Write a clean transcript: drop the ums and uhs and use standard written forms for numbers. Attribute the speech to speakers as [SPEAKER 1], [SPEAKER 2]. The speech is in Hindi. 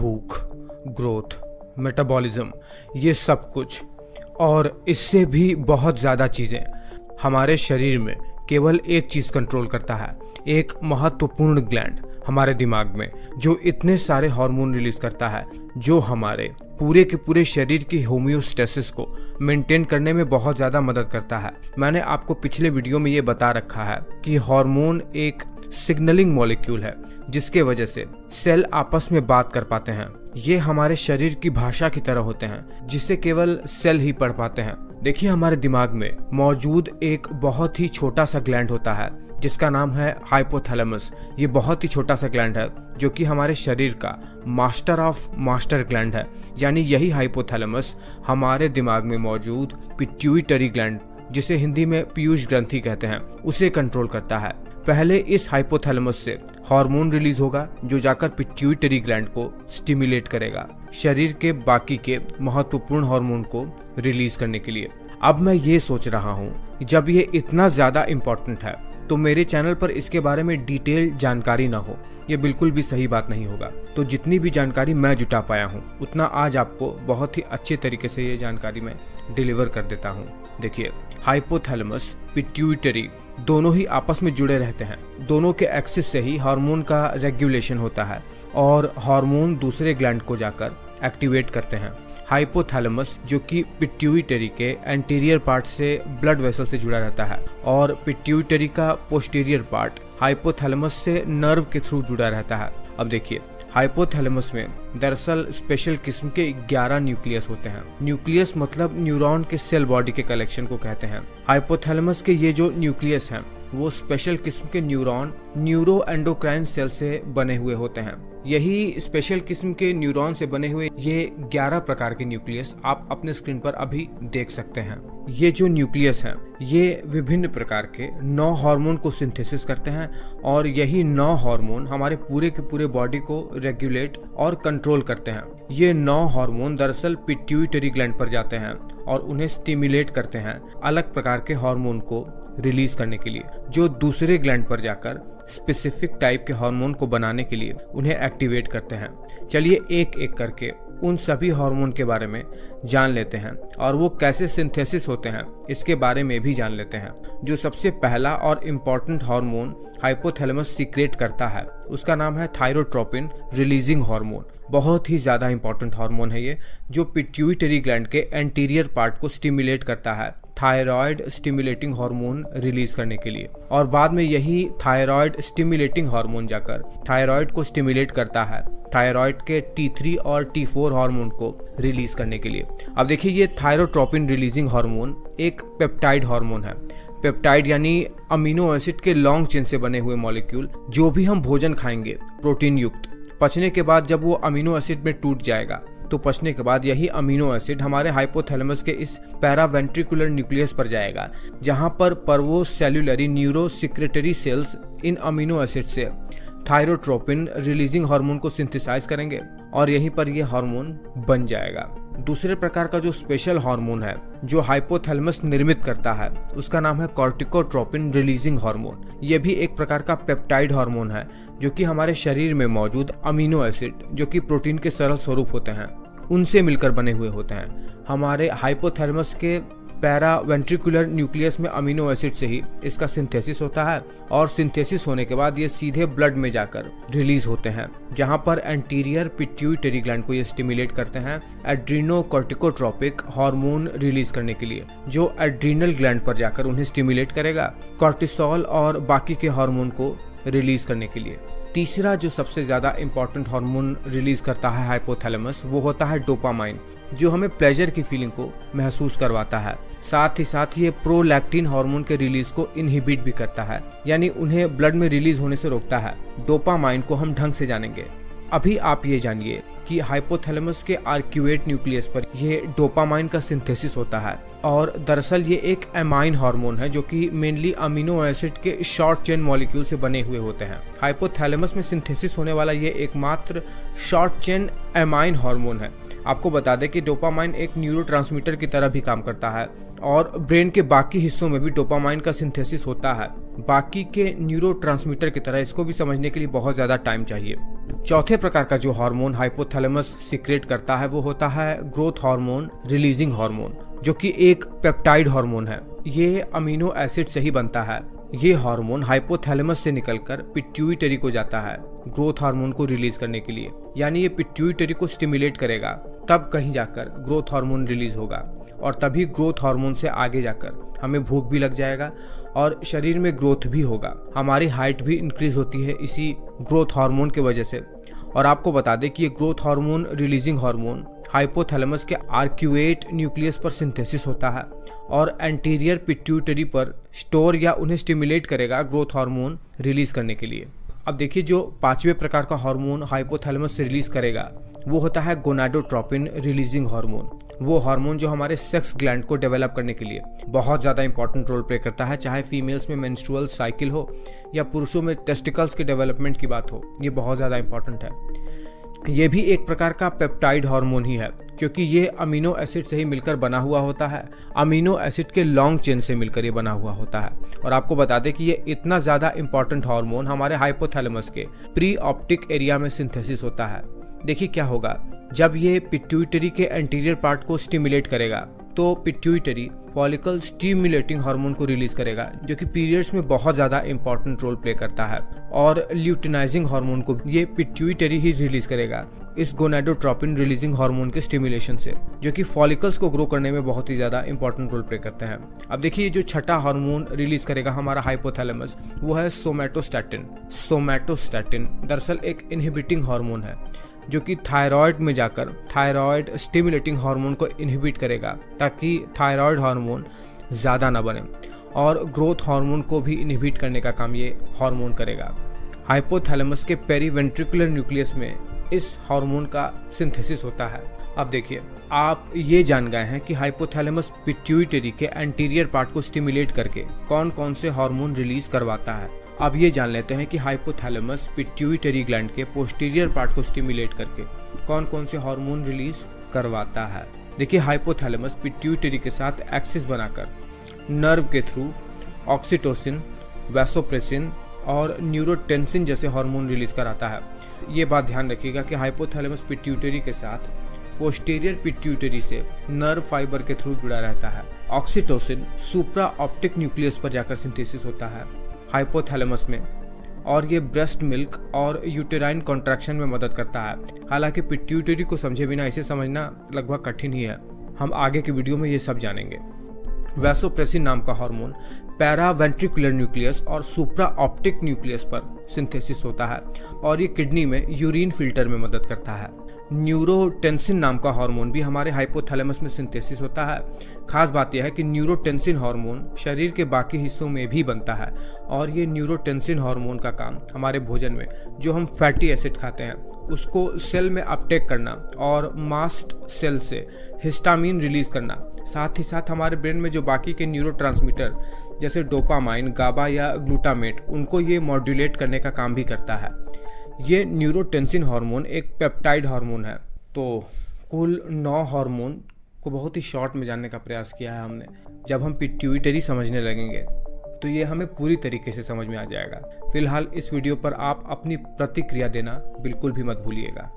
[SPEAKER 1] भूख, ग्रोथ, मेटाबॉलिज्म, ये सब कुछ और इससे भी बहुत ज़्यादा चीज़ें हमारे शरीर में केवल एक चीज़ कंट्रोल करता है, एक महत्वपूर्ण ग्लैंड हमारे दिमाग में, जो इतने सारे हार्मोन रिलीज करता है जो हमारे पूरे के पूरे शरीर की होम्योस्टेसिस को मेंटेन करने में बहुत ज़्यादा मदद करता है। मैंने आपको पिछले वीडियो में ये बता रखा है कि हार्मोन एक सिग्नलिंग मॉलिक्यूल है जिसके वजह से सेल आपस में बात कर पाते हैं। ये हमारे शरीर की भाषा की तरह होते हैं जिसे केवल सेल ही पढ़ पाते हैं। देखिए, हमारे दिमाग में मौजूद एक बहुत ही छोटा सा ग्लैंड होता है जिसका नाम है हाइपोथैलेमस। ये बहुत ही छोटा सा ग्लैंड है जो कि हमारे शरीर का मास्टर ऑफ मास्टर ग्लैंड है। यानी यही हाइपोथैलेमस हमारे दिमाग में मौजूद पिट्यूटरी ग्लैंड, जिसे हिंदी में पीयूष ग्रंथि कहते हैं, उसे कंट्रोल करता है। पहले इस हाइपोथैलेमस से हार्मोन रिलीज होगा जो जाकर पिट्यूटरी ग्लैंड को स्टिमुलेट करेगा शरीर के बाकी के महत्वपूर्ण हार्मोन को रिलीज करने के लिए। अब मैं ये सोच रहा हूँ जब ये इतना ज्यादा इम्पोर्टेंट है तो मेरे चैनल पर इसके बारे में डिटेल जानकारी ना हो, ये बिल्कुल भी सही बात नहीं होगा। तो जितनी भी जानकारी मैं जुटा पाया हूँ उतना आज आपको बहुत ही अच्छे तरीके से ये जानकारी मैं डिलीवर कर देता हूँ। देखिए, हाइपोथैलेमस, पिट्यूटरी दोनों ही आपस में जुड़े रहते हैं। दोनों के एक्सिस से ही हार्मोन का रेगुलेशन होता है और हार्मोन दूसरे ग्लैंड को जाकर एक्टिवेट करते हैं। हाइपोथैलेमस जो कि पिट्यूटरी के एंटीरियर पार्ट से ब्लड वेसल से जुड़ा रहता है और पिट्यूटरी का पोस्टीरियर पार्ट हाइपोथैलेमस से नर्व के थ्रू जुड़ा रहता है। अब देखिए, हाइपोथैलेमस में दरअसल स्पेशल किस्म के 11 न्यूक्लियस होते हैं। न्यूक्लियस मतलब न्यूरॉन के सेल बॉडी के कलेक्शन को कहते हैं। हाइपोथैलेमस के ये जो न्यूक्लियस हैं वो स्पेशल किस्म के न्यूरॉन न्यूरो एंडोक्राइन सेल से बने हुए होते हैं। यही स्पेशल किस्म के न्यूरॉन से बने हुए ये 11 प्रकार के न्यूक्लियस आप अपने स्क्रीन पर अभी देख सकते हैं। ये जो न्यूक्लियस हैं ये विभिन्न प्रकार के 9 हार्मोन को सिंथेसिस करते हैं और यही 9 हार्मोन हमारे पूरे के पूरे बॉडी को रेगुलेट और कंट्रोल करते हैं। ये 9 हार्मोन दरअसल पिट्यूटरी ग्लैंड पर जाते हैं और उन्हें स्टिमुलेट करते हैं अलग प्रकार के हार्मोन को रिलीज करने के लिए, जो दूसरे ग्लैंड पर जाकर स्पेसिफिक टाइप के हार्मोन को बनाने के लिए उन्हें एक्टिवेट करते हैं। चलिए एक एक करके उन सभी हार्मोन के बारे में जान लेते हैं और वो कैसे सिंथेसिस होते हैं इसके बारे में भी जान लेते हैं। जो सबसे पहला और इम्पोर्टेंट हार्मोन हाइपोथैलेमस सीक्रेट करता है उसका नाम है थायरोट्रोपिन रिलीजिंग हार्मोन। बहुत ही ज्यादा इंपॉर्टेंट हार्मोन है ये, जो पिट्यूटरी ग्लैंड के एंटीरियर पार्ट को स्टिमुलेट करता है थायराइड स्टिमुलेटिंग हार्मोन रिलीज करने के लिए, और बाद में यही थायराइड स्टिमुलेटिंग हार्मोन जाकर थायराइड को स्टिमुलेट करता है थायराइड के T3 और T4 हार्मोन को रिलीज करने के लिए। अब देखिए, ये थायरोट्रोपिन रिलीजिंग हार्मोन एक पेप्टाइड हार्मोन है। पेप्टाइड यानी अमीनो एसिड के लॉन्ग चेन से बने हुए मॉलिक्यूल। जो भी हम भोजन खाएंगे प्रोटीन युक्त, पचने के बाद जब वो अमीनो एसिड में टूट जाएगा तो पचने के बाद यही अमीनो एसिड हमारे हाइपोथैलेमस के इस पैरावेंट्रिकुलर न्यूक्लियस पर जाएगा, जहां पर पर्वो सेल्युलरी न्यूरो सिक्रेटरी सेल्स इन अमीनो एसिड से थायरोट्रोपिन रिलीजिंग हार्मोन को सिंथेसाइज करेंगे और यहीं पर यह हार्मोन बन जाएगा। दूसरे प्रकार का जो स्पेशल हार्मोन है जो हाइपोथैलेमस निर्मित करता है उसका नाम है कॉर्टिकोट्रोपिन रिलीजिंग हार्मोन। यह भी एक प्रकार का पेप्टाइड हार्मोन है जो कि हमारे शरीर में मौजूद अमीनो एसिड जो कि प्रोटीन के सरल स्वरूप होते हैं उनसे मिलकर बने हुए होते हैं। हमारे हाइपोथैलेमस के पैरावेंट्रिकुलर न्यूक्लियस में अमीनो एसिड से ही इसका सिंथेसिस होता है और सिंथेसिस होने के बाद ये सीधे ब्लड में जाकर रिलीज होते हैं, जहां पर एंटीरियर पिट्यूटरी ग्लैंड को ये स्टिमुलेट करते हैं एड्रीनोकॉर्टिकोट्रोपिक हार्मोन रिलीज करने के लिए, जो एड्रीनल ग्लैंड पर जाकर उन्हें स्टिमुलेट करेगा कॉर्टिसोल और बाकी के हार्मोन को रिलीज करने के लिए। तीसरा जो सबसे ज्यादा इंपॉर्टेंट हार्मोन रिलीज करता है हाइपोथैलेमस वो होता है डोपामाइन, जो हमें प्लेजर की फीलिंग को महसूस करवाता है। साथ ही ये प्रोलैक्टिन हार्मोन के रिलीज को इनहिबिट भी करता है, यानी उन्हें ब्लड में रिलीज होने से रोकता है। डोपामाइन को हम ढंग से जानेंगे। अभी आप ये जानिए कि हाइपोथैलेमस के आर्क्यूएट न्यूक्लियस पर ये डोपामाइन का सिंथेसिस होता है और दरअसल ये एक एमाइन हार्मोन है जो कि मेनली अमीनो एसिड के शॉर्ट चेन मॉलिक्यूल से बने हुए होते हैं। हाइपोथैलेमस में सिंथेसिस होने वाला ये एकमात्र शॉर्ट चेन एमाइन हार्मोन है। आपको बता दें कि डोपामाइन एक न्यूरोट्रांसमीटर की तरह भी काम करता है और ब्रेन के बाकी हिस्सों में भी डोपामाइन का सिंथेसिस होता है। बाकी के न्यूरोट्रांसमीटर की तरह इसको भी समझने के लिए बहुत ज़्यादा टाइम चाहिए। चौथे प्रकार का जो हार्मोन हाइपोथैलेमस सीक्रेट करता है वो होता है ग्रोथ हार्मोन रिलीजिंग हार्मोन, जो कि एक पेप्टाइड हार्मोन है। ये अमीनो एसिड से ही बनता है। ये हार्मोन हाइपोथैलेमस से निकलकर पिट्यूटरी को जाता है ग्रोथ हार्मोन को रिलीज करने के लिए। यानी ये पिट्यूटरी को स्टिमुलेट करेगा, तब कहीं जाकर ग्रोथ हार्मोन रिलीज होगा और तभी ग्रोथ हार्मोन से आगे जाकर हमें भूख भी लग जाएगा और शरीर में ग्रोथ भी होगा। हमारी हाइट भी इंक्रीज होती है इसी ग्रोथ हार्मोन की वजह से। और आपको बता दें कि ये growth hormone releasing hormone hypothalamus के आर्क्यूएट न्यूक्लियस पर सिंथेसिस होता है और एंटीरियर पिट्यूटरी पर स्टोर या उन्हें स्टिमुलेट करेगा ग्रोथ हार्मोन रिलीज करने के लिए। अब देखिए, जो पांचवें प्रकार का हार्मोन हाइपोथैलेमस से रिलीज करेगा वो होता है गोनाडोट्रोपिन रिलीजिंग हार्मोन। वो हार्मोन जो हमारे सेक्स ग्लैंड को डेवलप करने के लिए बहुत ज़्यादा इंपॉर्टेंट रोल प्ले करता है, चाहे फीमेल्स में मेंस्ट्रुअल साइकिल हो या पुरुषों में टेस्टिकल्स के डेवलपमेंट की बात हो। ये बहुत ज़्यादा इंपॉर्टेंट है। ये भी एक प्रकार का पेप्टाइड हार्मोन ही है, क्योंकि ये अमीनो एसिड से ही मिलकर बना हुआ होता है। अमीनो एसिड के लॉन्ग चेन से मिलकर ये बना हुआ होता है। और आपको बता दें कि ये इतना ज़्यादा इंपॉर्टेंट हार्मोन हमारे हाइपोथैलेमस के प्री ऑप्टिक एरिया में सिंथेसिस होता है। देखिए क्या होगा, जब ये पिट्यूटरी के एंटीरियर पार्ट को स्टिमुलेट करेगा तो पिट्यूटरी फॉलिकल स्टिमुलेटिंग हार्मोन को रिलीज करेगा, जो कि पीरियड्स में बहुत ज़्यादा इंपॉर्टेंट रोल प्ले करता है। और ल्यूटिनाइजिंग हार्मोन को ये पिट्यूटरी ही रिलीज करेगा इस गोनाडोट्रोपिन रिलीजिंग हार्मोन के स्टिमुलेशन से, जो कि फॉलिकल्स को ग्रो करने में बहुत ही ज़्यादा इंपॉर्टेंट रोल प्ले करते हैं। अब देखिए, जो छठा हार्मोन रिलीज करेगा हमारा हाइपोथैलेमस वो है सोमैटोस्टैटिन। सोमैटोस्टैटिन दरअसल एक इनहिबिटिंग हार्मोन है, जो कि थायराइड में जाकर थायराइड स्टिमुलेटिंग हार्मोन को इनहिबिट करेगा ताकि थायराइड हार्मोन ज़्यादा ना बने, और ग्रोथ हार्मोन को भी इनहिबिट करने का काम ये हार्मोन करेगा। हाइपोथैलेमस के पेरीवेंट्रिकुलर न्यूक्लियस में इस हार्मोन का सिंथेसिस होता है। अब देखिए, आप ये जान गए हैं कि हाइपोथैलेमस पिट्यूटरी के एंटीरियर पार्ट को स्टिमुलेट करके कौन कौन से हार्मोन रिलीज करवाता है। अब ये जान लेते हैं कि हाइपोथैलेमस पिट्यूटरी ग्लैंड के पोस्टीरियर पार्ट को स्टिमुलेट करके कौन कौन से हार्मोन रिलीज करवाता है। देखिए, हाइपोथैलेमस पिट्यूटरी के साथ एक्सिस बनाकर नर्व के थ्रू ऑक्सीटोसिन, वैसोप्रेसिन और न्यूरोटेंसिन जैसे हार्मोन रिलीज कराता है। ये बात ध्यान रखिएगा कि हाइपोथैलेमस पिट्यूटरी के साथ पोस्टीरियर पिट्यूटरी से नर्व फाइबर के थ्रू जुड़ा रहता है। ऑक्सीटोसिन सुप्रा ऑप्टिक न्यूक्लियस पर जाकर सिंथेसिस होता है हाइपोथैलेमस में, और ये ब्रेस्ट मिल्क और यूटेराइन कॉन्ट्रैक्शन में मदद करता है। हालांकि पिट्यूटरी को समझे बिना इसे समझना लगभग कठिन ही है। हम आगे के वीडियो में ये सब जानेंगे। वैसोप्रेसिन नाम का हार्मोन पैरावेंट्रिकुलर न्यूक्लियस और सुप्रा ऑप्टिक न्यूक्लियस पर सिंथेसिस होता है और ये किडनी में यूरिन फिल्टर में मदद करता है। न्यूरोटेंसिन नाम का हार्मोन भी हमारे हाइपोथैलेमस में सिंथेसिस होता है। खास बात यह है कि न्यूरोटेंसिन हार्मोन शरीर के बाकी हिस्सों में भी बनता है, और ये न्यूरोटेंसिन हार्मोन का काम हमारे भोजन में जो हम फैटी एसिड खाते हैं उसको सेल में अपटेक करना और मास्ट सेल से हिस्टामिन रिलीज करना, साथ ही साथ हमारे ब्रेन में जो बाकी के न्यूरोट्रांसमीटर जैसे डोपामाइन, गाबा या ग्लूटामेट, उनको ये मॉड्यूलेट करने का काम भी करता है। ये न्यूरोटेंसिन हार्मोन एक पेप्टाइड हार्मोन है। तो कुल 9 हार्मोन को बहुत ही शॉर्ट में जानने का प्रयास किया है हमने। जब हम पिट्यूटरी समझने लगेंगे तो ये हमें पूरी तरीके से समझ में आ जाएगा। फिलहाल इस वीडियो पर आप अपनी प्रतिक्रिया देना बिल्कुल भी मत भूलिएगा।